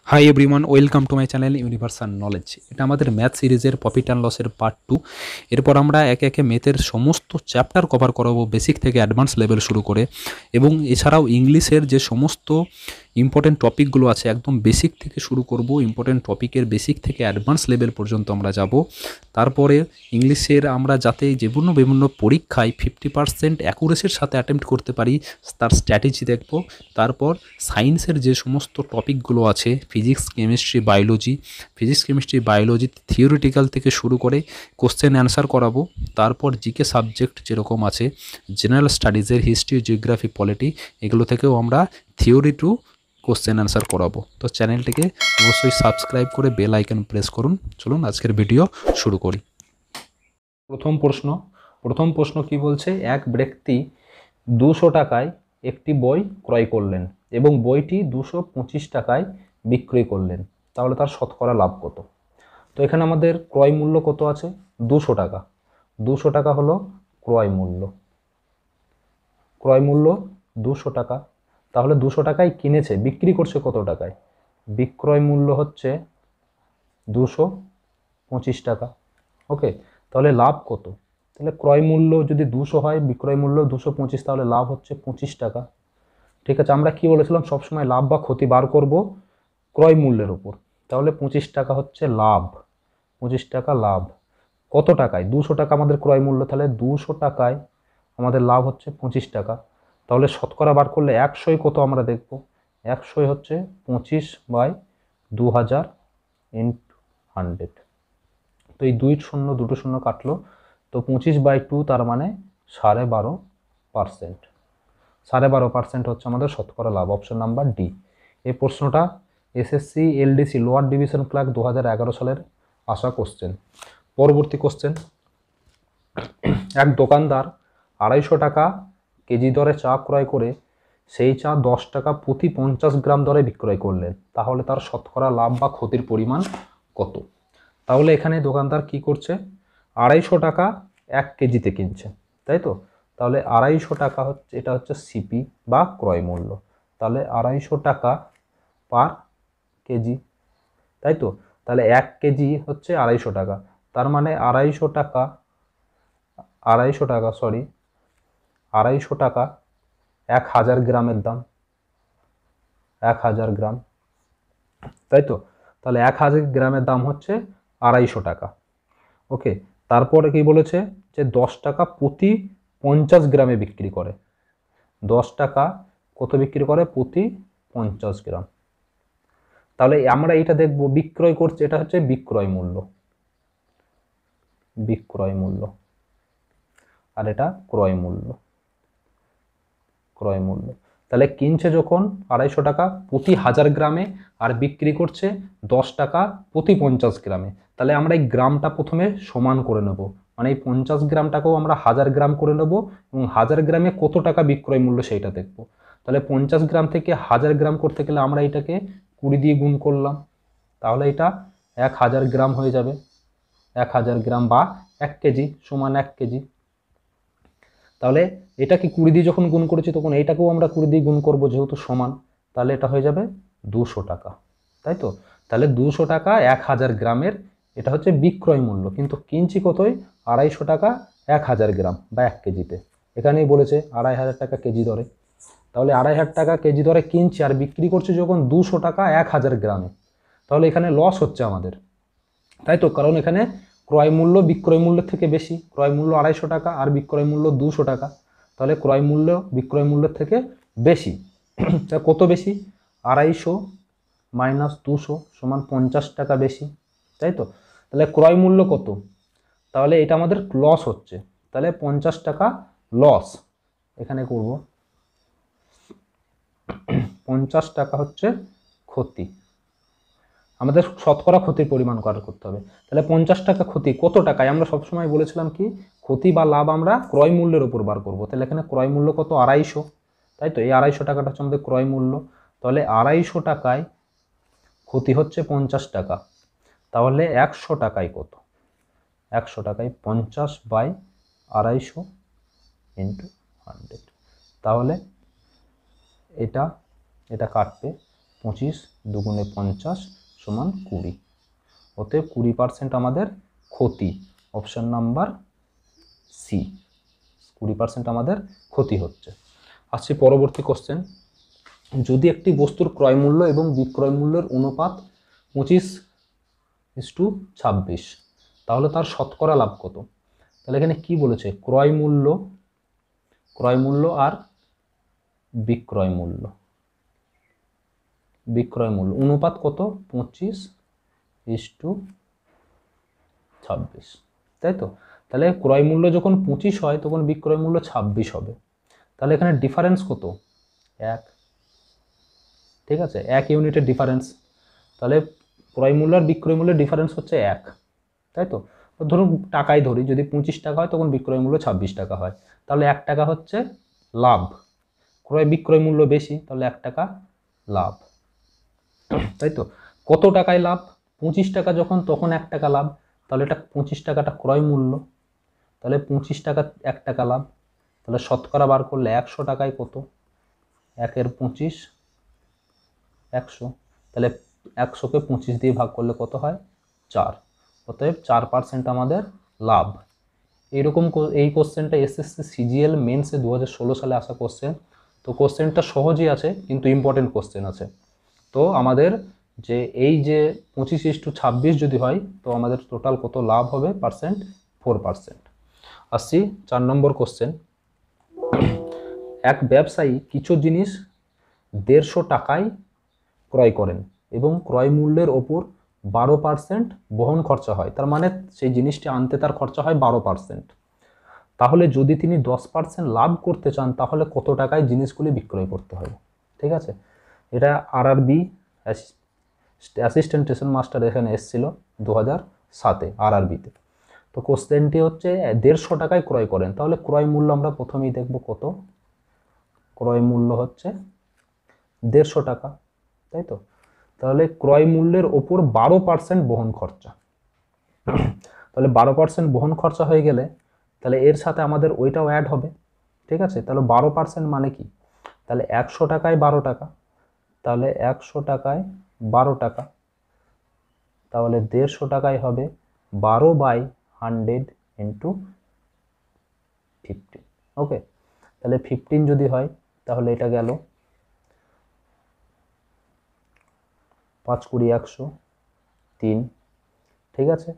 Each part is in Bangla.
Hi everyone, welcome to my channel universal knowledge. এটা আমাদের ম্যাথ সিরিজের প্রফিট অ্যান্ড লসের পার্ট 2। এরপর আমরা একে একে ম্যাথের সমস্ত চ্যাপ্টার কভার করাবো, বেসিক থেকে অ্যাডভান্স লেভেল শুরু করে। এবং এছাড়াও ইংলিশের যে সমস্ত ইম্পর্টেন্ট টপিকগুলো আছে একদম বেসিক থেকে শুরু করব, ইম্পর্টেন্ট টপিকের বেসিক থেকে অ্যাডভান্স লেভেল পর্যন্ত আমরা যাব। তারপরে ইংলিশের আমরা যাতে বিভিন্ন পরীক্ষায় 50% অ্যাকুরেসির সাথে অ্যাটেম্প্ট করতে পারি তার স্ট্র্যাটেজি দেখব। তারপর সায়েন্সের যে সমস্ত টপিকগুলো আছে ফিজিক্স কেমিস্ট্রি বায়োলজি থিওরিটিক্যাল থেকে শুরু করে কোশ্চেন অ্যান্সার করাবো। তারপর জিকে সাবজেক্ট যেরকম আছে জেনারেল স্টাডিজের হিস্ট্রি, জিওগ্রাফি, পলিটি, এগুলো থেকেও আমরা থিওরি টু কোশ্চেন অ্যান্সার করাবো। তো চ্যানেলটিকে অবশ্যই সাবস্ক্রাইব করে বেল আইকন প্রেস করুন। চলুন আজকের ভিডিও শুরু করি। প্রথম প্রশ্ন কি বলছে? এক ব্যক্তি 200 টাকায় একটি বই ক্রয় করলেন এবং বইটি 225 টাকায় বিক্রয় করলেন, তাহলে তার শতকরা লাভ কত? তো এখানে আমাদের ক্রয় মূল্য কত আছে? 200 টাকা। 200 টাকা হলো ক্রয় মূল্য। 200 টাকা। তাহলে 200 টাকায় কিনেছে, বিক্রি করছে কত টাকায়? বিক্রয় মূল্য হচ্ছে 225 টাকা। ওকে, তাহলে লাভ কত? তাহলে ক্রয় মূল্য যদি 200 হয়, বিক্রয় মূল্য 225, তাহলে লাভ হচ্ছে 25 টাকা। ঠিক আছে, আমরা কি বলেছিলাম? সবসময় লাভ বা ক্ষতি বার করব ক্রয় মূল্যের উপর। তাহলে 25 টাকা হচ্ছে লাভ। 25 টাকা লাভ। কত টাকায়? 200 টাকা আমাদের ক্রয় মূল্য, তাহলে 200 টাকায় আমাদের লাভ হচ্ছে 25 টাকা। তাহলে শতকরা বার করলে 100 কত আমরা দেখব? 100 হচ্ছে 25/2000 ইন্টু 100। তো এই দুটো শূন্য কাটলো, তো 25/2, তার মানে 12.5%। 12.5% হচ্ছে আমাদের শতকরা লাভ। Option number D. এই প্রশ্নটা SSC LDC lower division clerk 2011 সালের আসা কোশ্চেন। পরবর্তী কোশ্চেন, এক দোকানদার 250 টাকা কেজি দরে চা ক্রয় করে সেই চা 10 টাকা প্রতি 50 গ্রাম দরে বিক্রয় করলেন, তাহলে তার শতকরা লাভ বা ক্ষতির পরিমাণ কত? তাহলে এখানে দোকানদার কি করছে? 250 টাকা 1 কেজিতে কিনছে, তাই তো? তাহলে 250 টাকা হচ্ছে, এটা হচ্ছে সিপি বা ক্রয় মূল্য। তাহলে 250 টাকা পার কেজি, তাই তো? তাহলে 1 কেজি হচ্ছে 250 টাকা, তার মানে 250 টাকা 1000 গ্রামের দাম, 1000 গ্রাম, তাই তো? তাহলে 1000 গ্রামের দাম হচ্ছে 250 টাকা। ওকে, তারপরে কি বলেছে? যে 10 টাকা প্রতি 50 গ্রামে বিক্রি করে। 10 টাকা কত বিক্রি করে? প্রতি 50 গ্রাম। তাহলে আমরা এটা দেখব বিক্রয় করছে, এটা হচ্ছে বিক্রয় মূল্য, বিক্রয় মূল্য, আর এটা ক্রয় মূল্য, ক্রয় মূল্য। তাহলে কিনছে যখন 250 টাকা প্রতি 1000 গ্রামে, আর বিক্রি করছে 10 টাকা প্রতি 50 গ্রামে, তাহলে আমরা এই গ্রামটা প্রথমে সমান করে নেব। মানে এই 50 গ্রামটাকেও আমরা 1000 গ্রাম করে নেব এবং 1000 গ্রামে কত টাকা বিক্রয় মূল্য সেইটা দেখব। তাহলে 50 গ্রাম থেকে 1000 গ্রাম করতে গেলে আমরা এটাকে 20 দিয়ে গুণ করলাম, তাহলে এটা 1000 গ্রাম হয়ে যাবে। 1000 গ্রাম বা 1 কেজি সমান 1 কেজি। তাহলে এটাকে 20 দিয়ে যখন গুণ করেছি, তখন এইটাকেও আমরা 20 দিয়ে গুণ করবো, যেহেতু সমান। তাহলে এটা হয়ে যাবে 200 টাকা, তাই তো? তাহলে 200 টাকা 1000 গ্রামের, এটা হচ্ছে বিক্রয় মূল্য, কিন্তু কিনছি কতই? 250 টাকা 1000 গ্রাম বা 1 কেজিতে। এখানেই বলেছে 2500 টাকা কেজি দরে। তাহলে 2500 টাকা কেজি দরে কিনছি আর বিক্রি করছি যখন 200 টাকা 1000 গ্রামে, তাহলে এখানে লস হচ্ছে আমাদের, তাই তো? কারণ এখানে ক্রয় মূল্য বিক্রয় মূল্যের থেকে বেশি। ক্রয় মূল্য 250 টাকা আর বিক্রয় মূল্য 200 টাকা, তাহলে ক্রয় মূল্য বিক্রয় মূল্যের থেকে বেশি। তা কত বেশি? 250 মাইনাস 200 সমান 50 টাকা বেশি, তাই তো? তাহলে ক্রয় মূল্য কত? তাহলে এটা আমাদের লস হচ্ছে, তাহলে 50 টাকা লস এখানে করব। 50 টাকা হচ্ছে ক্ষতি। আমাদের শতকরা ক্ষতির পরিমাণ করতে হবে। তাহলে 50 টাকা ক্ষতি কত টাকায়? আমরা সবসময় বলেছিলাম কি, ক্ষতি বা লাভ আমরা ক্রয় মূল্যের উপর বার করব। তাহলে এখানে ক্রয় মূল্য কত? 250, তাই তো? এই 250 টাকাটা হচ্ছে আমাদের ক্রয় মূল্য। তাহলে 250 টাকায় ক্ষতি হচ্ছে 50 টাকা, তাহলে 100 টাকায় কত? 100 টাকায় 50/250 ইন্টু 100। তাহলে এটা এটা কাটবে 25 দুগুণে 50 সমান 20। অতএব 20% আমাদের ক্ষতি, অপশন নাম্বার সি, 20% আমাদের ক্ষতি হচ্ছে। আসছি পরবর্তী কোশ্চেন। যদি একটি বস্তুর ক্রয় মূল্য এবং বিক্রয় মূল্যের অনুপাত 25:26, তাহলে তার শতকরা লাভ কত? তাহলে এখানে কি বলেছে, ক্রয় মূল্য আর বিক্রয় মূল্য অনুপাত কত, 25:26, তাই তো? তাহলে ক্রয় মূল্য যখন 25 হয় তখন বিক্রয় মূল্য 26 হবে। তাহলে এখানে ডিফারেন্স কত, 1, ঠিক আছে, 1 ইউনিটের ডিফারেন্স। তাহলে ক্রয় মূল্য আর বিক্রয় মূল্যের ডিফারেন্স হচ্ছে 1, তাই তো? ধরুন টাকাই ধরি, যদি 25 টাকা হয় তখন বিক্রয় মূল্য 26 টাকা হয়, তাহলে 1 টাকা হচ্ছে লাভ। ক্রয় বিক্রয় মূল্য বেশি, তাহলে 1 টাকা লাভ, তাই তো? কত টাকায় লাভ, 25 টাকা যখন, তখন 1 টাকা লাভ, তাহলে এটা 25 টাকাটা ক্রয় মূল্য, তাহলে 25 টাকা 1 টাকা লাভ। তাহলে শতকরা বার করলে 100 টাকায় কত, 1 × 25 100, তাহলে 100কে 25 দিয়ে ভাগ করলে কত হয়, 4। অতএব 4% আমাদের লাভ। এইরকম এই কোশ্চেনটা এসএসসি সিজিএল মেন্সে 2016 সালে আসা কোশ্চেন। তো কোশ্চেনটা সহজই আছে কিন্তু ইম্পর্টেন্ট কোশ্চেন আছে। তো আমাদের যে এই যে 25:26 যদি হয় তো আমাদের টোটাল কত লাভ হবে, পার্সেন্ট 4%। আসছি 4 নম্বর কোশ্চেন। এক ব্যবসায়ী কিছু জিনিস 150 টাকায় ক্রয় করেন এবং ক্রয় মূল্যের ওপর 12% বহন খরচা হয়, তার মানে সেই জিনিসটি আনতে তার খরচা হয় 12%। তাহলে যদি তিনি 10% লাভ করতে চান তাহলে কত টাকায় জিনিসগুলি বিক্রয় করতে হবে? ঠিক আছে, এটা আরআরবি অ্যাসিস্ট্যান্ট স্টেশন মাস্টার এখানে এসেছিল 2007-এ আরআরবিতে। তো কোশ্চেনটি হচ্ছে 150 টাকায় ক্রয় করেন, তাহলে ক্রয় মূল্য আমরা প্রথমেই দেখব কত। ক্রয় মূল্য হচ্ছে 150 টাকা, তাই তো? তাহলে ক্রয় মূল্যের ওপর 12% বহন খরচা, তাহলে 12% বহন খরচা হয়ে গেলে তাহলে এর সাথে আমাদের ওইটাও অ্যাড হবে, ঠিক আছে? তাহলে 12% মানে কি, তাহলে 100 টাকায় 12 টাকা, তাহলে 100 টাকায় 12 টাকা, তাহলে 150 টাকায় হবে 12/100 × 15। ওকে, তাহলে 15 যদি হয় তাহলে এটা গেল 5 × 20 100 3, ঠিক আছে?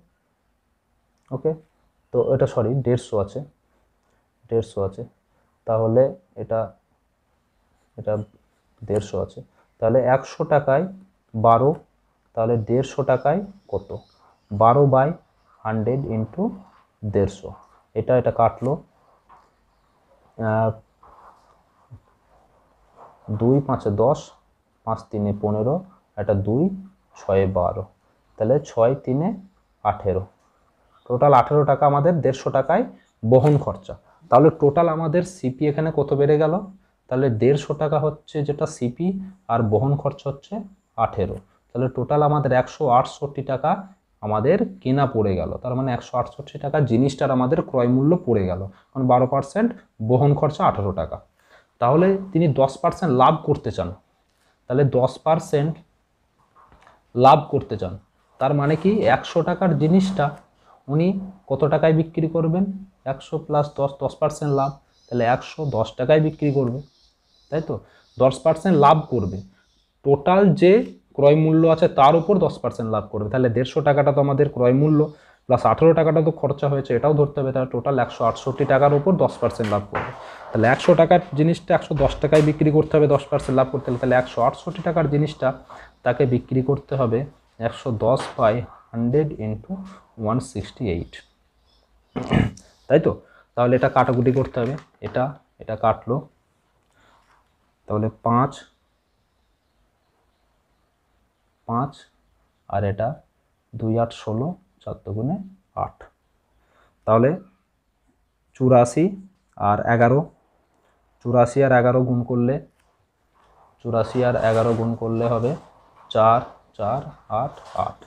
ওকে, তো এটা সরি 150 আছে, 150 আছে, তাহলে এটা 150 আছে, তাহলে 100 টাকায় 12, তাহলে 150 টাকায় কত, 12/100 × 150, এটা কাটলো 2 5 10, 5 3 15, এটা 2 6 12, তাহলে 6 3 18, টোটাল 18 টাকা আমাদের 150 টাকায় বহন খরচা। তাহলে টোটাল আমাদের সিপি এখানে কত বেড়ে গেল, তাহলে 150 টাকা হচ্ছে যেটা সিপি আর বহন খরচা হচ্ছে 18, তাহলে টোটাল আমাদের 168 টাকা আমাদের কেনা পড়ে গেল। তার মানে 168 টাকা জিনিসটার আমাদের ক্রয় মূল্য পড়ে গেল, কারণ 12% বহন খরচা 18 টাকা। তাহলে তিনি 10% লাভ করতে চান, তাহলে 10% লাভ করতে চান, তার মানে কি 100 টাকার জিনিসটা উনি কত টাকায় বিক্রি করবেন, 100 + 10, 10% লাভ, তাহলে 110 টাকায় বিক্রি করবে, তাই তো? 10% লাভ করবে, টোটাল যে ক্রয় মূল্য আছে তার উপর 10% লাভ করবে, তাহলে 150 টাকাটা তো আমাদের ক্রয় মূল্য প্লাস 18 টাকাটা তো খরচা হয়েছে, এটাও ধরতে হবে, তাহলে টোটাল 168 টাকার উপর 10% লাভ করবে। তাহলে 100 টাকার জিনিসটা 110 টাকায় বিক্রি করতে হবে 10% লাভ করতে হলে, তাহলে 168 টাকার জিনিসটা তাকে বিক্রি করতে হবে 110/100 × 168, তাই তো? তাহলে এটা কাটাকুটি করতে হবে, এটা কাটলো, তাহলে 5 আর এটা 2 8 16, 4 2 8, তাহলে 84 আর 11, 84 আর 11 গুণ করলে, 84 আর 11 গুণ করলে হবে 4 4 8 8,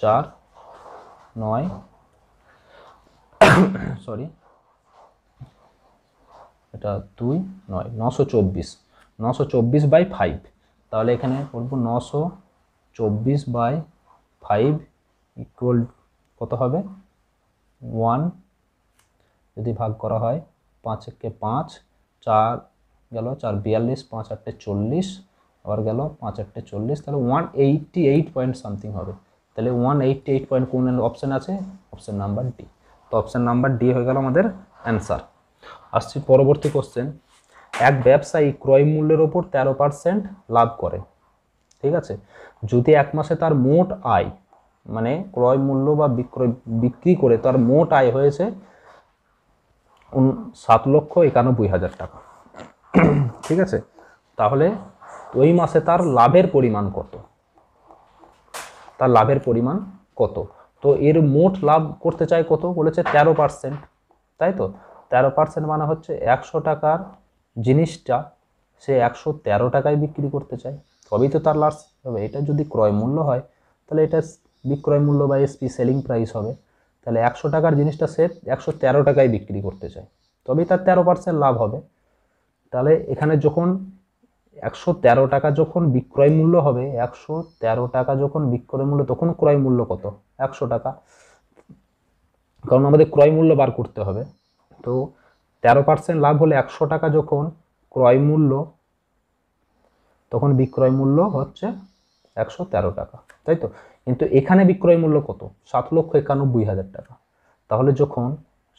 4 9 সরি এটা 2 9, 924, 924/5, তাহলে এখানে বলবো 924/5 ইকুয়াল কত হবে 1, যদি ভাগ করা হয় 5 একে 5, 4 গেল 4 42, 5 8 40, আবার গেল 5 8 40, তাহলে 188 পয়েন্ট সামথিং হবে। তাহলে 188 পয়েন্ট কোন অপশন আছে? Option number D. তো অপশন নাম্বার ডি হয়ে গেল আমাদের অ্যান্সার। আসছি পরবর্তী কোশ্চেন। এক ব্যবসায়ী ক্রয় মূল্যের ওপর 13% লাভ করে, ঠিক আছে, যদি এক মাসে তার মোট আয়, মানে ক্রয় মূল্য বা বিক্রি করে তার মোট আয় হয়েছে 7,91,000 টাকা, ঠিক আছে, তাহলে ওই মাসে তার লাভের পরিমাণ কত? তার লাভের পরিমাণ কত? তো এর মোট লাভ করতে চাই কত? বলেছে 13%, তাই তো। 13% মানে হচ্ছে 100 টাকার জিনিসটা সে 113 টাকায় বিক্রি করতে চায়, তবেই তো তার লাভ হবে। এটা যদি ক্রয় মূল্য হয় তাহলে এটা বিক্রয় মূল্য বা এসপি সেলিং প্রাইস হবে। তাহলে 100 টাকার জিনিসটা সে 113 টাকায় বিক্রি করতে চায়, তবেই তার 13% লাভ হবে। তাহলে এখানে যখন 113 টাকা যখন বিক্রয় মূল্য হবে, 113 টাকা যখন বিক্রয় মূল্য, তখন ক্রয় মূল্য কত? 100 টাকা, কারণ আমাদের ক্রয় মূল্য বার করতে হবে। তো 13% লাভ হলে 100 টাকা যখন ক্রয় মূল্য, তখন বিক্রয় মূল্য হচ্ছে 113 টাকা, তাই তো। কিন্তু এখানে বিক্রয় মূল্য কত? 7,91,000 টাকা। তাহলে যখন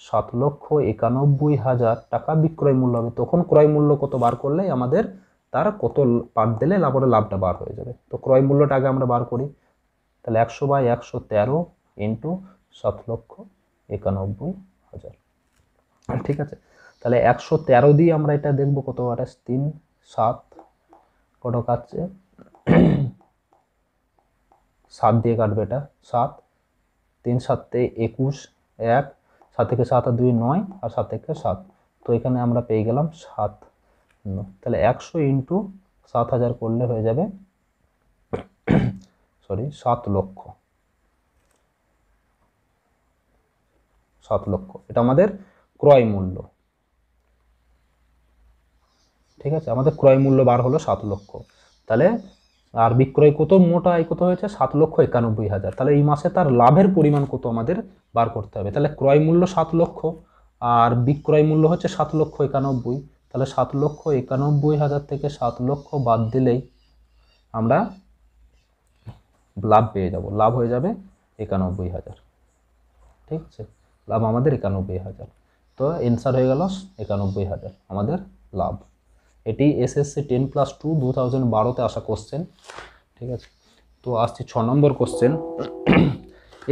7,91,000 টাকা বিক্রয় মূল্য হবে, তখন ক্রয় মূল্য কত বার করলে আমাদের তার কত বাদ দিলে লাভটা বার হয়ে যাবে। তো ক্রয় মূল্যটা আগে আমরা বার করি। তাহলে 100/113 ইন্টু 7,91,000, ঠিক আছে। তাহলে 113 দিয়ে আমরা এটা দেখবো কত, 3 7 কত কাটছে, 7 দিয়ে কাটবে এটা, 7 3 7 21, 1 7 থেকে 7 আর 2 9, আর 7 থেকে 7, তো এখানে আমরা পেয়ে গেলাম 7। তাহলে 100 ইন্টু 7,000 করলে হয়ে যাবে 7 লক্ষ। এটা আমাদের ক্রয় মূল্য, ঠিক আছে। আমাদের ক্রয় মূল্য বার হলো 7 লক্ষ। তাহলে আর বিক্রয় কত, মোট আয় কত হয়েছে? 7,91,000। তাহলে এই মাসে তার লাভের পরিমাণ কত আমাদের বার করতে হবে। তাহলে ক্রয় মূল্য 7 লক্ষ আর বিক্রয় মূল্য হচ্ছে 7,91,000। তাহলে 7,91,000 থেকে 7 লক্ষ বাদ দিলেই আমরা লাভ পেয়ে যাব। লাভ হয়ে যাবে 91,000, ঠিক আছে। লাভ আমাদের 91,000। তো অ্যান্সার হয়ে গেল 91,000 আমাদের লাভ। এটি এসএসসি 10+2 2012-তে আসা কোশ্চেন, ঠিক আছে। তো আসছি 6 নম্বর কোশ্চেন।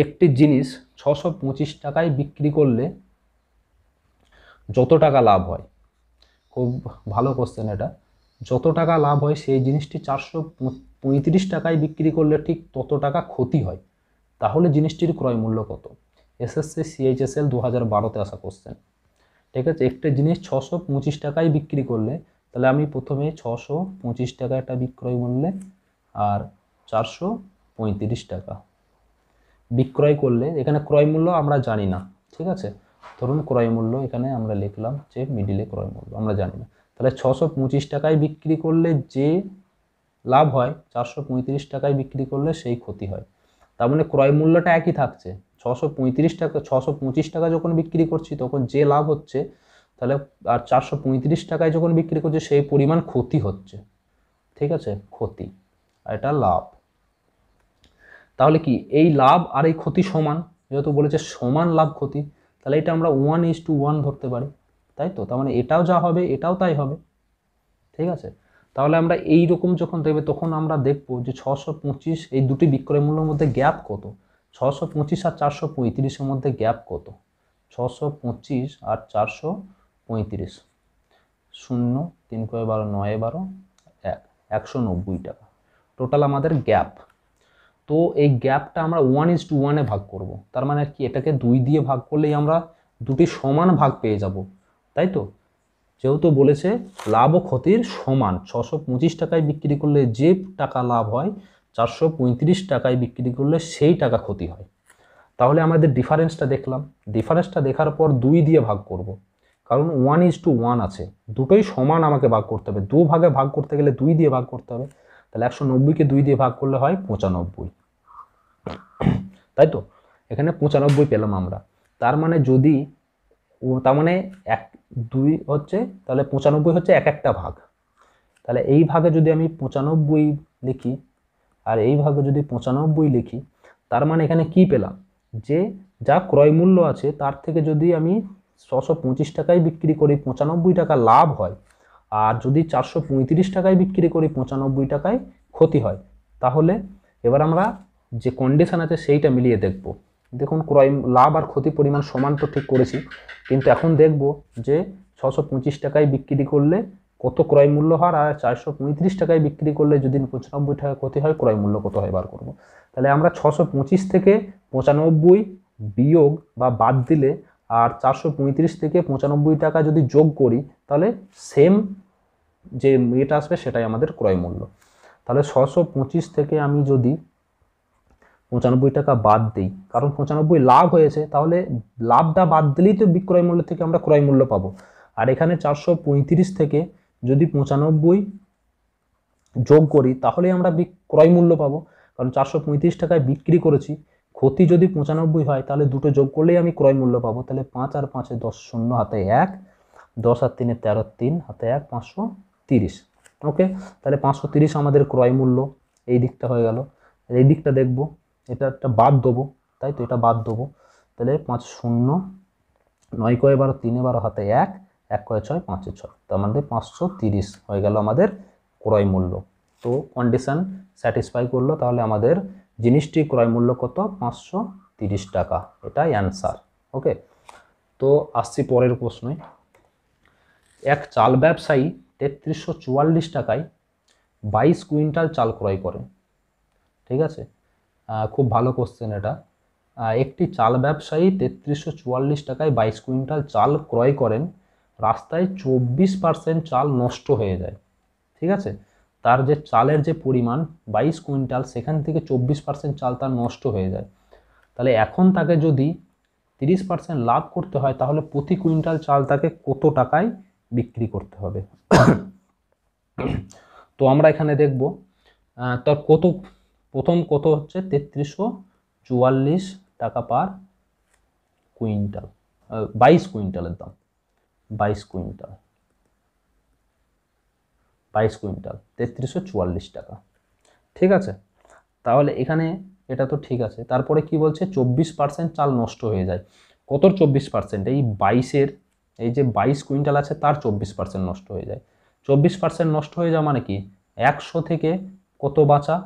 একটি জিনিস 625 টাকায় বিক্রি করলে যত টাকা লাভ হয়, খুব ভালো কোশ্চেন এটা, যত টাকা লাভ হয় সেই জিনিসটি 435 টাকায় বিক্রি করলে ঠিক তত টাকা ক্ষতি হয়, তাহলে জিনিসটির ক্রয় মূল্য কত? এসএসসি সিএইচএসএল 2012-তে আসা কোশ্চেন, ঠিক আছে। একটা জিনিস 625 টাকায় বিক্রি করলে, তাহলে আমি প্রথমে 625 টাকা একটা বিক্রয় মূল্যে আর 435 টাকা বিক্রয় করলে, এখানে ক্রয় মূল্য আমরা জানি না, ঠিক আছে। ধরুন ক্রয় মূল্য এখানে আমরা লিখলাম যে মিডিলে ক্রয় মূল্য আমরা জানি না। তাহলে 625 টাকায় বিক্রি করলে যে লাভ হয়, 435 টাকায় বিক্রি করলে সেই ক্ষতি হয়। তার মানে ক্রয় মূল্যটা একই থাকছে, 635 টাকা, 625 টাকা যখন বিক্রি করছি তখন যে লাভ হচ্ছে, তাহলে আর 435 টাকায় যখন বিক্রি করছে সেই পরিমাণ ক্ষতি হচ্ছে, ঠিক আছে, ক্ষতি, আর এটা লাভ। তাহলে কি এই লাভ আর এই ক্ষতি সমান? যেহেতু বলেছে সমান লাভ ক্ষতি, তাহলে এটা আমরা 1:1 ধরতে পারি, তাই তো। তার মানে এটাও যা হবে এটাও তাই হবে, ঠিক আছে। তাহলে আমরা এই রকম যখন দেখবে তখন আমরা দেখব যে 625 এই দুটি বিক্রয় মূল্যের মধ্যে গ্যাপ কত, 625 আর 435-এর মধ্যে গ্যাপ কত, 625 আর 435, 0 3 × 12 9 12 1 190 টাকা টোটাল আমাদের গ্যাপ। তো এই গ্যাপটা আমরা 1:1 ভাগ করব। তার মানে কি এটাকে 2 দিয়ে ভাগ করলেই আমরা দুটি সমান ভাগ পেয়ে যাব, তাই তো। যেহেতু বলেছে লাভ ও ক্ষতির সমান, 625 টাকায় বিক্রি করলে যে টাকা লাভ হয়, 435 টাকায় বিক্রি করলে সেই টাকা ক্ষতি হয়। তাহলে আমাদের ডিফারেন্সটা দেখলাম, ডিফারেন্সটা দেখার পর 2 দিয়ে ভাগ করব, কারণ 1:1 আছে, দুটোই সমান আমাকে ভাগ করতে হবে। 2 ভাগে ভাগ করতে গেলে 2 দিয়ে ভাগ করতে হবে। তাহলে 190কে 2 দিয়ে ভাগ করলে হয় 95, তাই তো? এখানে 95 পেলাম আমরা। তার মানে যদি তার মানে 1 2 হচ্ছে, তাহলে 95 হচ্ছে এক একটা ভাগ। তাহলে এই ভাগে যদি আমি 95 লিখি আর এই ভাগে যদি 95 লিখি, তার মানে এখানে কি পেলাম, যে যা ক্রয় মূল্য আছে তার থেকে যদি আমি 625 টাকায় বিক্রি করি 95 টাকা লাভ হয়, আর যদি 435 টাকায় বিক্রি করি 95 টাকায় ক্ষতি হয়। তাহলে এবার আমরা যে কন্ডিশন আছে সেইটা মিলিয়ে দেখব। দেখুন ক্রয় লাভ আর ক্ষতি পরিমাণ সমান তো ঠিক করেছি, কিন্তু এখন দেখব যে 625 টাকায় বিক্রি করলে কত ক্রয় মূল্য হয়, আর 435 টাকায় বিক্রি করলে যদি 95 টাকা ক্ষতি হয় ক্রয় মূল্য কত হয় বার করব। তাহলে আমরা 625 থেকে 95 বিয়োগ বা বাদ দিলে আর 435 থেকে 95 টাকা যদি যোগ করি, তাহলে সেম যে এটা আসবে সেটাই আমাদের ক্রয় মূল্য। তাহলে 625 থেকে আমি যদি 95 টাকা বাদ দিই, কারণ 95 লাভ হয়েছে, তাহলে লাভটা বাদ দিলেই তো বিক্রয় মূল্য থেকে আমরা ক্রয় মূল্য পাবো। আর এখানে 435 থেকে যদি 95 যোগ করি তাহলেই আমরা ক্রয় মূল্য পাবো, কারণ 435 টাকায় বিক্রি করেছি, ক্ষতি যদি 95 হয় তাহলে দুটো যোগ করলেই আমি ক্রয় মূল্য পাবো। তাহলে 5 আর 5 10, 0 হাতে 1, 10 আর 3 13, 3 হাতে 1, 530। ওকে, তাহলে 530 আমাদের ক্রয় মূল্য। এই দিকটা হয়ে গেল। এই দিকটা দেখব, এটা একটা বাদ দেবো, তাই তো? এটা বাদ দেবো। তাহলে 5 0, 9 কয় 12, 3 12 হাতে 1, 1 কয় 6, 5 6, তার মানে 530 হয়ে গেল আমাদের ক্রয় মূল্য। তো কন্ডিশন স্যাটিসফাই করলো, তাহলে আমাদের জিনিসটি ক্রয় মূল্য কত? 530 টাকা। এটাই অ্যান্সার। ওকে, তো আসছি পরের প্রশ্নে। এক চাল ব্যবসায়ী 3344 টাকায় 22 কুইন্টাল চাল ক্রয় করে। ঠিক আছে, খুব ভালো কোশ্চেন এটা। একটি চাল ব্যবসায়ী 3344 টাকায় 22 কুইন্টাল চাল ক্রয় করেন। রাস্তায় 24% চাল নষ্ট হয়ে যায়। ঠিক আছে, তার যে চালের যে পরিমাণ 22 কুইন্টাল, সেখান থেকে 24% চাল তার নষ্ট হয়ে যায়। তাহলে এখন তাকে যদি 30% লাভ করতে হয়, তাহলে প্রতি কুইন্টাল চাল তাকে কত টাকায় বিক্রি করতে হবে? তো আমরা এখানে দেখব তার প্রথম কত হচ্ছে 3344 টাকা পার কুইন্টাল, 22 কুইন্টালের দাম, 22 কুইন্টাল 3344 টাকা। ঠিক আছে, তাহলে এখানে এটা তো ঠিক আছে। তারপরে কি বলছে? 24% চাল নষ্ট হয়ে যায়। কত 24%? এই 22-এর, এই যে 22 কুইন্টাল আছে তার 24% নষ্ট হয়ে যায়। 24% নষ্ট হয়ে যাওয়া মানে কি? 100 থেকে কত বাঁচা?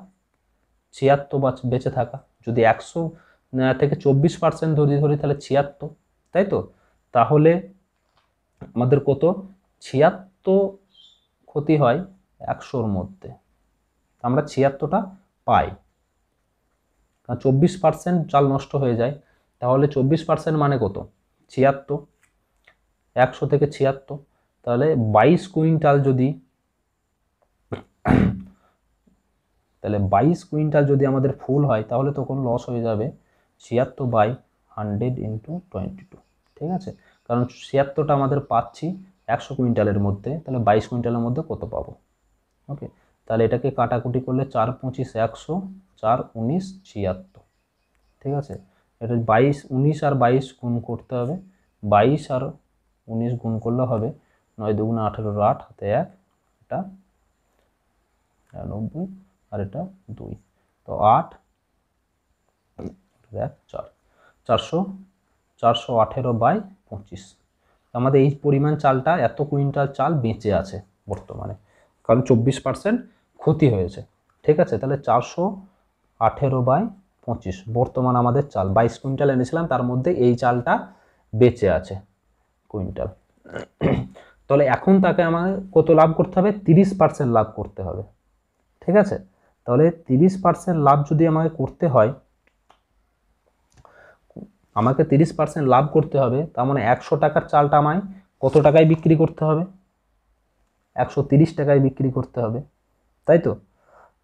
76 বেঁচে থাকা। যদি 100 থেকে 24% ধরি তাহলে 76, তাই তো? তাহলে আমাদের কত? 76 ক্ষতি হয় 100-র মধ্যে, আমরা 76টা পাই। 24% চাল নষ্ট হয়ে যায়, তাহলে 24% মানে কত? 76, 100 থেকে 76, তাহলে 22 কুইন্টাল যদি, তাহলে 22 কুইন্টাল যদি আমাদের ফুল হয়, তাহলে তখন লস হয়ে যাবে 76/100 × 22। ঠিক আছে, কারণ 76টা আমাদের পাচ্ছি 100 কুইন্টালের মধ্যে, তাহলে 22 কুইন্টালের মধ্যে কত পাবো? ওকে, তাহলে এটাকে কাটাকুটি করলে 4 25 100, 4 19 76। ঠিক আছে, এটা 22 19 আর 22 গুণ করতে হবে। 22 আর 19 গুণ করলে হবে 9 2 18, 8 হাতে 1, এটা 90 আর এটা 2, তো 8 1 4, 418/25। আমাদের এই পরিমাণ চালটা, এত কুইন্টাল চাল বেঁচে আছে বর্তমানে, কারণ 24% ক্ষতি হয়েছে। ঠিক আছে, তাহলে 418/25 বর্তমান আমাদের চাল। 22 কুইন্টাল এনেছিলাম, তার মধ্যে এই চালটা বেঁচে আছে কুইন্টাল। তাহলে এখন তাকে আমাদের কত লাভ করতে হবে? 30% লাভ করতে হবে। ঠিক আছে, তাহলে 30% লাভ যদি আমাকে করতে হয়, আমাকে 30% লাভ করতে হবে, তার মানে 100 টাকার চালটা আমায় কত টাকায় বিক্রি করতে হবে? 130 টাকায় বিক্রি করতে হবে, তাই তো?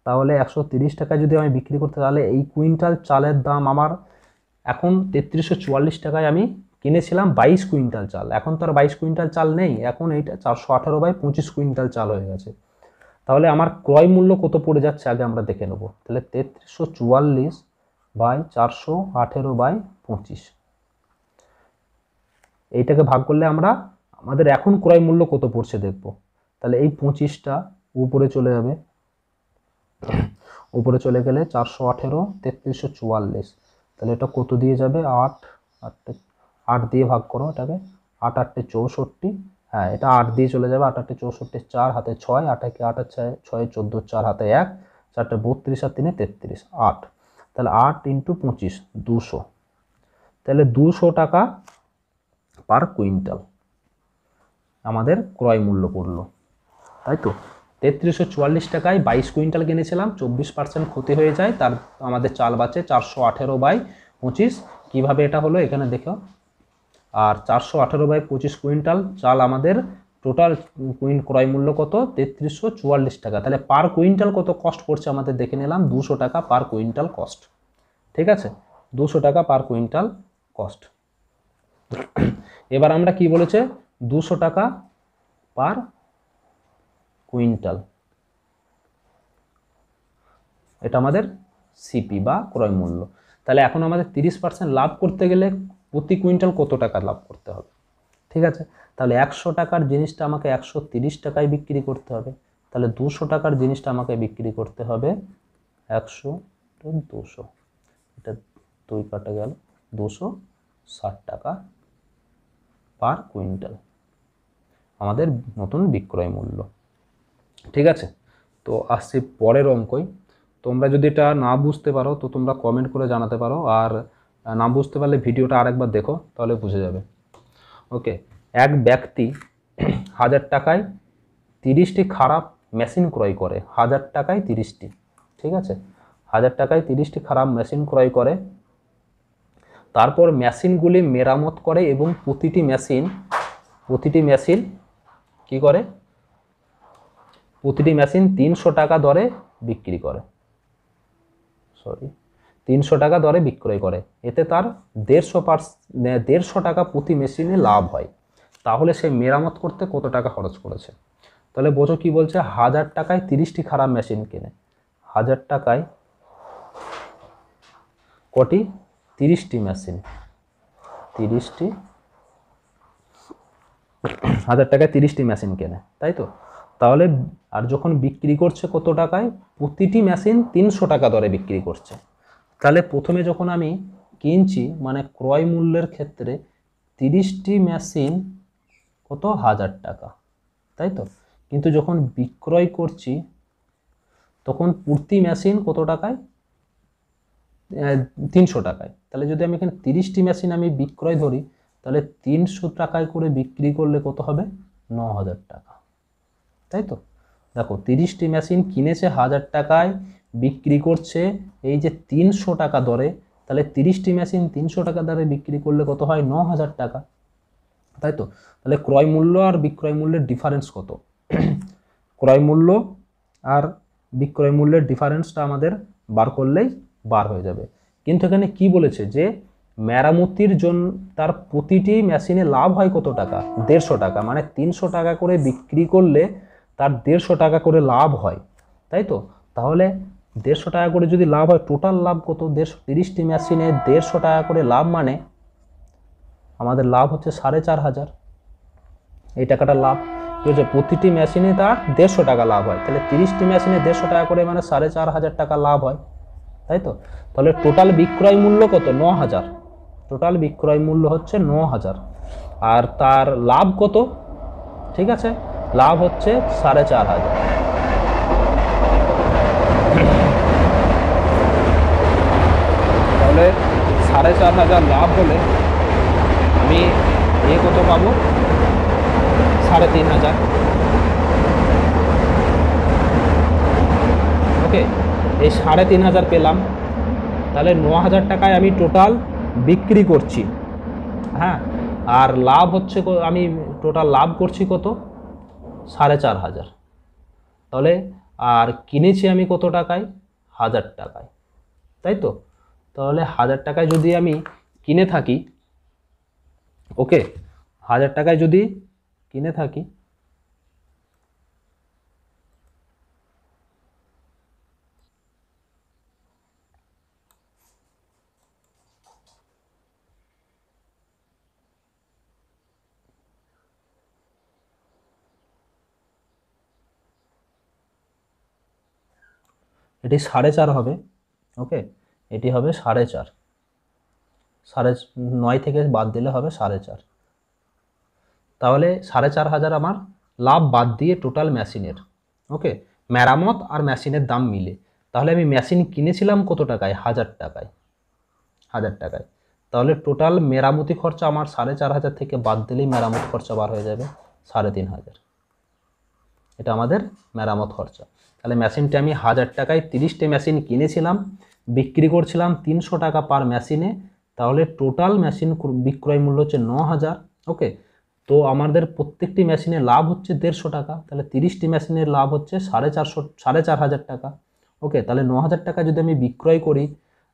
তাহলে 130 টাকায় যদি আমি বিক্রি করতে, তাহলে এই কুইন্টাল চালের দাম আমার এখন 3344 টাকায় আমি কিনেছিলাম 22 কুইন্টাল চাল। এখন তো আর 22 কুইন্টাল চাল নেই, এখন এইটা 418/25 কুইন্টাল চাল হয়ে গেছে। তাহলে আমার ক্রয় মূল্য কত পড়ে যাচ্ছে আগে আমরা দেখে নেব। তাহলে 3344 বাই 418/25, এইটাকে ভাগ করলে আমরা আমাদের এখন ক্রয় মূল্য কত পড়ছে দেখব। তাহলে এই 25টা উপরে চলে যাবে, উপরে চলে গেলে 418 3344, তাহলে এটা কত দিয়ে যাবে 8 দিয়ে ভাগ করো এটাকে, 8 8 64, হ্যাঁ এটা 8 দিয়ে চলে যাবে, 8 8 64, 4 হাতে 6, 8 8 8 6 14, 4 হাতে 1, 4 32 আর 3 33, 8, তাহলে 8 × 25 200, তাহলে 200 টাকা পার কুইন্টাল আমাদের ক্রয় মূল্য পড়লো, তাই তো। 3344 টাকায় 22 কুইন্টাল কিনেছিলাম, 24% ক্ষতি হয়ে যায়, তার আমাদের চাল বাঁচে 418/25। কীভাবে এটা হলো এখানে দেখো, আর 418/25 কুইন্টাল চাল আমাদের টোটাল ক্রয় মূল্য কত 3344 টাকা। তাহলে পার কুইন্টাল কত কস্ট পড়ছে আমাদের দেখে নিলাম, 200 টাকা পার কুইন্টাল কস্ট, ঠিক আছে, 200 টাকা পার কুইন্টাল কস্ট। এবার আমরা কি বলেছে, 200 টাকা পার কুইন্টাল, এটা আমাদের সিপি বা ক্রয় মূল্য। তাহলে এখন আমাদের 30% লাভ করতে গেলে প্রতি কুইন্টাল কত টাকা লাভ করতে হবে, ঠিক আছে। তাহলে 100 টাকার জিনিসটা আমাকে 130 টাকায় বিক্রি করতে হবে, তাহলে 200 টাকার জিনিসটা আমাকে বিক্রি করতে হবে 100 × 200, এটা 2 কাটা গেল 260 টাকা পার কুইন্টাল আমাদের নতুন বিক্রয় মূল্য, ঠিক আছে। তো আসছি পরের অঙ্কই। তোমরা যদি এটা না বুঝতে পারো তো তোমরা কমেন্ট করে জানাতে পারো, আর না বুঝতে পারলে ভিডিওটা আরেকবার দেখো, তাহলে বুঝে যাবে। ওকে, এক ব্যক্তি 1000 টাকায় 30টি খারাপ মেশিন ক্রয় করে, 1000 টাকায় 30টি, ঠিক আছে, 1000 টাকায় 30টি খারাপ মেশিন ক্রয় করে, তারপর মেশিনগুলি মেরামত করে এবং প্রতিটি মেশিন কি করে, প্রতিটি মেশিন 300 টাকা দরে বিক্রি করে, 300 টাকা দরে বিক্রয় করে, এতে তার 150 টাকা প্রতি মেশিনে লাভ হয়। তাহলে সে মেরামত করতে কত টাকা খরচ করেছে। তাহলে বোঝো কি বলছে, 1000 টাকায় 30টি খারাপ মেশিন কিনে, 1000 টাকায় কটি 30টি মেশিন, 1000 টাকায় 30টি মেশিন কেনে, তাই তো। তাহলে আর যখন বিক্রি করছে কত টাকায়, প্রতিটি মেশিন 300 টাকা দরে বিক্রি করছে। তাহলে প্রথমে যখন আমি কিনছি মানে ক্রয় মূল্যের ক্ষেত্রে 30টি মেশিন কত 1000 টাকা, তাই তো। কিন্তু যখন বিক্রয় করছি তখন প্রতি মেশিন কত টাকায়, 300 টাকায়। তাহলে যদি আমি এখানে 30টি মেশিন আমি বিক্রয় ধরি, তাহলে 300 টাকায় করে বিক্রি করলে কত হবে 9000 টাকা, তাই তো। দেখো 30টি মেশিন কিনেছে 1000 টাকায়, বিক্রি করছে এই যে 300 টাকা দরে, তাহলে 30টি মেশিন 300 টাকা দরে বিক্রি করলে কত হয় 9000 টাকা, তাই তো। তাহলে ক্রয় মূল্য আর বিক্রয় মূল্যের ডিফারেন্স কত, ক্রয় মূল্য আর বিক্রয় মূল্যের ডিফারেন্সটা আমাদের বার করলেই বার হয়ে যাবে। কিন্তু এখানে কি বলেছে যে মেরামতির জন্য তার প্রতিটি মেশিনে লাভ হয় কত টাকা 150 টাকা, মানে 300 টাকা করে বিক্রি করলে তার 150 টাকা করে লাভ হয়, তাই তো। তাহলে 150 টাকা করে যদি লাভ হয়, টোটাল লাভ কত 30টি মেশিনে 150 টাকা করে লাভ, মানে আমাদের লাভ হচ্ছে 4500, এই টাকাটা লাভ কি হচ্ছে, প্রতিটি মেশিনে তার 150 টাকা লাভ হয়, তাহলে 30টি মেশিনে 150 টাকা করে মানে 4500 টাকা লাভ হয়, তাই তো। তাহলে টোটাল বিক্রয় মূল্য কত 9000, টোটাল বিক্রয় মূল্য হচ্ছে 9000, আর তার লাভ কত, ঠিক আছে, লাভ হচ্ছে 4500। তাহলে 4500 লাভ হলে আমি কত পাবো 3500, ওকে, এই 3500 পেলাম। তাহলে 9000 টাকায় আমি টোটাল বিক্রি করছি, হ্যাঁ, আর লাভ হচ্ছে আমি টোটাল লাভ করছি কত 4500, তাহলে আর কিনেছি আমি কত টাকায় 1000 টাকায়, তাই তো। তাহলে 1000 টাকায় যদি আমি কিনে থাকি, ওকে, 1000 টাকায় যদি কিনে থাকি, এটি 4.5 হবে। ওকে, এটি হবে 4.5, 9.5 থেকে বাদ দিলে হবে 4.5। তাহলে 4.5 হাজার আমার লাভ বাদ দিয়ে টোটাল মেশিনের, ওকে, মেরামত আর মেশিনের দাম মিলে। তাহলে আমি মেশিন কিনেছিলাম কত টাকায়? 1000 টাকায়, 1000 টাকায়। তাহলে টোটাল মেরামতি খরচা আমার 4.5 হাজার থেকে বাদ দিলেই মেরামত খরচা বার হয়ে যাবে 3,500। এটা আমাদের মেরামত খরচা। তাহলে মেশিনটা আমি 1000 টাকায় 30টে মেশিন কিনেছিলাম, বিক্রি করছিলাম 300 টাকা পার মেশিনে। তাহলে টোটাল মেশিন বিক্রয় মূল্য হচ্ছে 9,000। ওকে, তো আমাদের প্রত্যেকটি মেশিনে লাভ হচ্ছে 150 টাকা। তাহলে 30টি মেশিনের লাভ হচ্ছে 4,500 টাকা। ওকে, তাহলে 9,000 টাকা যদি আমি বিক্রয় করি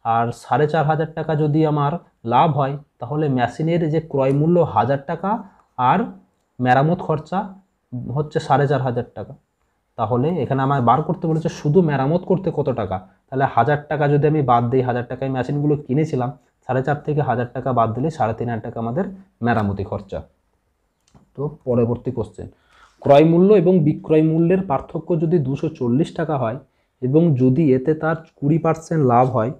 আর 4,500 টাকা যদি আমার লাভ হয়, তাহলে মেশিনের যে ক্রয় মূল্য 1000 টাকা আর মেরামত খরচা হচ্ছে 4,500 টাকা। তাহলে এখানে আমার বার করতে বলেছে শুধু মেরামত করতে কত টাকা। তাহলে 1000 টাকা যদি আমি বাদ দিই, 1000 টাকায় মেশিনগুলো কিনেছিলাম, 4,500 থেকে 1000 টাকা বাদ দিলে 3,500 টাকা আমাদের মেরামতি খরচা। তো পরবর্তী কোশ্চেন, ক্রয় মূল্য এবং বিক্রয় মূল্যের পার্থক্য যদি 240 টাকা হয় এবং যদি এতে তার 20% লাভ হয়,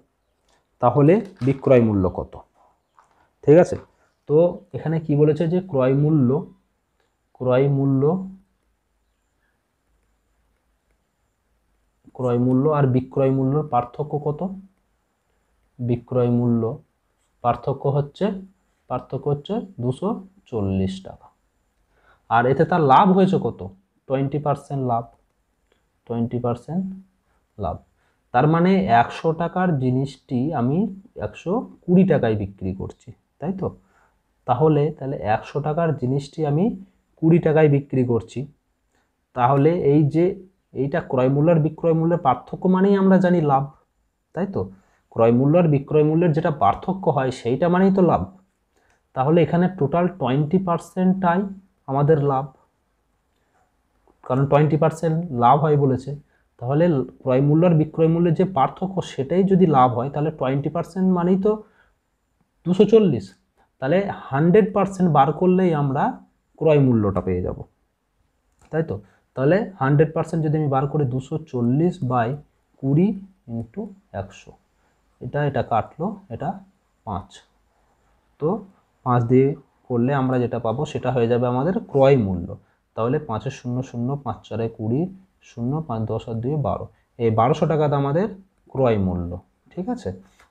তাহলে বিক্রয় মূল্য কত? ঠিক আছে, তো এখানে কি বলেছে যে ক্রয় মূল্য আর বিক্রয় মূল্যর পার্থক্য কত? বিক্রয় মূল্য পার্থক্য হচ্ছে 240 টাকা। আর এতে তার লাভ হয়েছে কত? 20% লাভ, 20% লাভ। তার মানে 100 টাকার জিনিসটি আমি 120 টাকায় বিক্রি করছি, তাই তো? তাহলে 100 টাকার জিনিসটি আমি 20 টাকায় বিক্রি করছি। তাহলে এই যে এইটা ক্রয় মূল্য আর বিক্রয় মূল্যের পার্থক্য মানেই আমরা জানি লাভ, তাই তো? ক্রয় মূল্য আর বিক্রয় মূল্যের যেটা পার্থক্য হয় সেইটা মানেই তো লাভ। তাহলে এখানে টোটাল 20%টাই আমাদের লাভ, কারণ 20% লাভ হয় বলেছে। তাহলে ক্রয় মূল্য আর বিক্রয় মূল্যের যে পার্থক্য সেটাই যদি লাভ হয়, তাহলে 20% মানেই তো 240। তাহলে 100% বার করলেই আমরা ক্রয় মূল্যটা পেয়ে যাব, তাই তো? তাহলে 100% যদি আমি বার করি 240/20 ইন্টু 100, এটা কাটলো, এটা 5। তো 5 দিয়ে করলে আমরা যেটা পাবো সেটা হয়ে যাবে আমাদের ক্রয় মূল্য। তাহলে 5 এর 0 0, 5 4 20, 0 5 10 আর 2 12, এই 1200 টাকাটা আমাদের ক্রয় মূল্য। ঠিক আছে,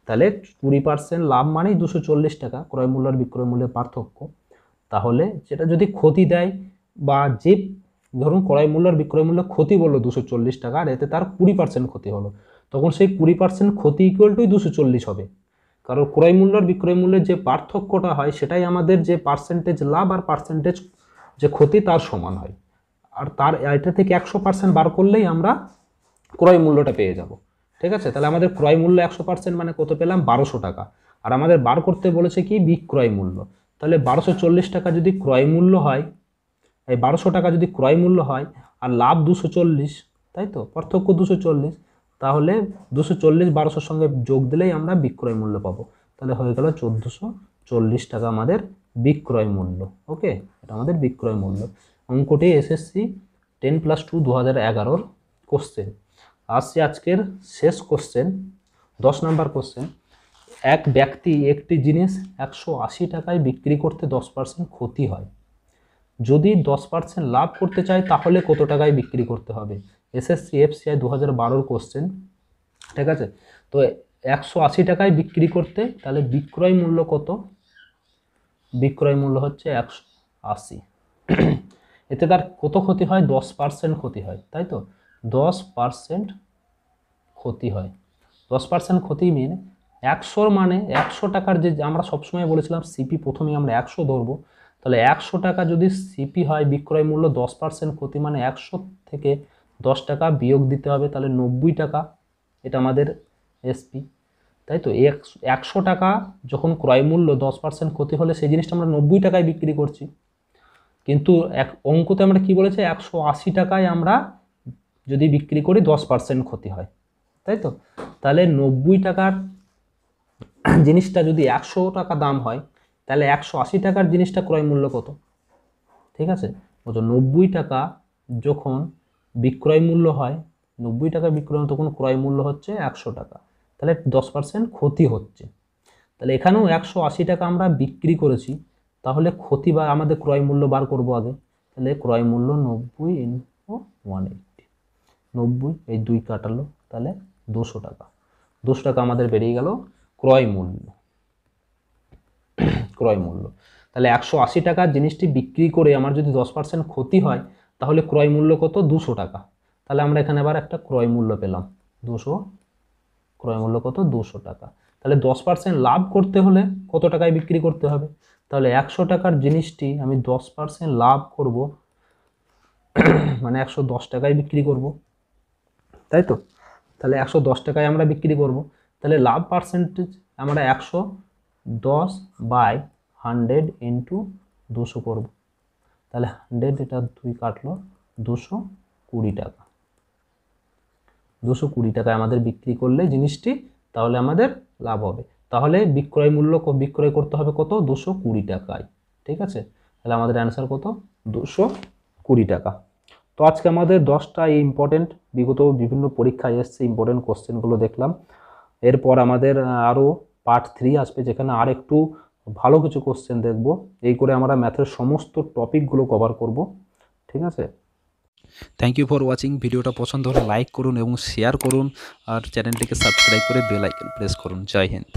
তাহলে 20% লাভ মানেই 240 টাকা, ক্রয় মূল্য আর বিক্রয় মূল্যের পার্থক্য। তাহলে যেটা যদি ক্ষতি দেয় বা যে ধরুন ক্রয় মূল্য আর বিক্রয় মূল্য ক্ষতি বললো 240 টাকা আর এতে তার 20% ক্ষতি হলো, তখন সেই 20% ক্ষতি ইকুয়াল টু 240 হবে। কারণ ক্রয় মূল্য আর বিক্রয় মূল্যের যে পার্থক্যটা হয় সেটাই আমাদের যে পার্সেন্টেজ লাভ আর পার্সেন্টেজ যে ক্ষতি তার সমান হয়। আর তার এটা থেকে 100% বার করলেই আমরা ক্রয় মূল্যটা পেয়ে যাব। ঠিক আছে, তাহলে আমাদের ক্রয় মূল্য 100% মানে কত পেলাম? 1200 টাকা। আর আমাদের বার করতে বলেছে কি? বিক্রয় মূল্য। তাহলে 1240 টাকা যদি ক্রয় মূল্য হয়, এই 1200 টাকা যদি ক্রয় মূল্য হয় আর লাভ 240, তাই তো? পার্থক্য 240, তাহলে 240 1200-র সঙ্গে যোগ দিলেই আমরা বিক্রয় মূল্য পাবো। তাহলে হয়ে গেল 1440 টাকা আমাদের বিক্রয় মূল্য। ওকে, এটা আমাদের বিক্রয় মূল্য। অঙ্কটি এসএসসি 10+2 2011-র কোশ্চেন। আসছে আজকের শেষ কোশ্চেন, 10 নম্বর কোশ্চেন। এক ব্যক্তি একটি জিনিস 180 টাকায় বিক্রি করতে 10% ক্ষতি হয়, যদি 10% লাভ করতে চায় তাহলে কত টাকায় বিক্রি করতে হবে? এসএসসি এফসিআই 2012-র কোশ্চেন। ঠিক আছে, তো 180 টাকায় বিক্রি করতে, তাহলে বিক্রয় মূল্য কত? বিক্রয় মূল্য হচ্ছে 180। এতে তার কত ক্ষতি হয়? 10% ক্ষতি হয়, তাই তো? 10% ক্ষতি হয়। 10% ক্ষতি মিন 100 মানে 100 টাকার যে আমরা সবসময় বলেছিলাম সিপি প্রথমে আমরা 100 ধরবো। তাহলে 100 টাকা যদি সিপি হয়, বিক্রয় মূল্য 10% ক্ষতি মানে 100 থেকে 10 টাকা বিয়োগ দিতে হবে, তাহলে 90 টাকা। এটা আমাদের এসপি, তাই তো? 100 টাকা যখন ক্রয় মূল্য 10% ক্ষতি হলে সেই জিনিসটা আমরা 90 টাকায় বিক্রি করছি, কিন্তু অঙ্কতে আমরা কি বলেছে? 180 টাকায় আমরা যদি বিক্রি করি 10% ক্ষতি হয়, তাই তো? তাহলে 90 টাকার জিনিসটা যদি 100 টাকা দাম হয়, তাহলে 180 টাকার জিনিসটা ক্রয় মূল্য কত? ঠিক আছে, 90 টাকা যখন বিক্রয় মূল্য হয় 90 টাকা বিক্রয় তখন ক্রয় মূল্য হচ্ছে 100 টাকা, তাহলে 10% ক্ষতি হচ্ছে। তাহলে এখানেও 180 টাকা আমরা বিক্রি করেছি, তাহলে ক্ষতি বা আমাদের ক্রয় মূল্য বার করব আগে। তাহলে ক্রয় মূল্য 90 ইন্টু 180, 90 এই 2 কাটালো, তাহলে 200 টাকা। 200 টাকা আমাদের বেরিয়ে গেল ক্রয় মূল্য। ক্রয় মূল্য তাহলে 180 টাকার জিনিসটি বিক্রি করে আমার যদি 10% ক্ষতি হয়, তাহলে ক্রয় মূল্য কত? 200 টাকা। তাহলে আমরা এখানে আবার একটা ক্রয় মূল্য পেলাম 200, ক্রয় মূল্য কত? 200 টাকা। তাহলে 10% লাভ করতে হলে কত টাকায় বিক্রি করতে হবে? তাহলে 100 টাকার জিনিসটি আমি 10% লাভ করব, মানে 110 টাকায় বিক্রি করব, তাই তো? তাহলে 110 টাকায় আমরা বিক্রি করব। তাহলে লাভ পার্সেন্টেজ আমরা 110/100 ইন্টু 200 করব। তাহলে 100, এটা 2 কাটলো, 220 টাকা। 220 টাকায় আমাদের বিক্রি করলে জিনিসটি, তাহলে আমাদের লাভ হবে। তাহলে বিক্রয় মূল্য বিক্রয় করতে হবে কত? 220 টাকায়। ঠিক আছে, তাহলে আমাদের অ্যান্সার কত? 220 টাকা। তো আজকে আমাদের 10টা ইম্পর্টেন্ট বিগত বিভিন্ন পরীক্ষায় এসছে ইম্পর্টেন্ট কোশ্চেনগুলো দেখলাম। এরপর আমাদের আরও পার্ট 3 আসবে, যেখানে আর একটু ভালো কিছু কোশ্চেন দেখব। এই করে আমরা ম্যাথের সমস্ত টপিকগুলো কভার করব। ঠিক আছে, থ্যাংক ইউ ফর ওয়াচিং। ভিডিওটা পছন্দ হলে লাইক করুন এবং শেয়ার করুন, আর চ্যানেলটিকে সাবস্ক্রাইব করে বেল আইকন প্রেস করুন। জয় হিন্দ।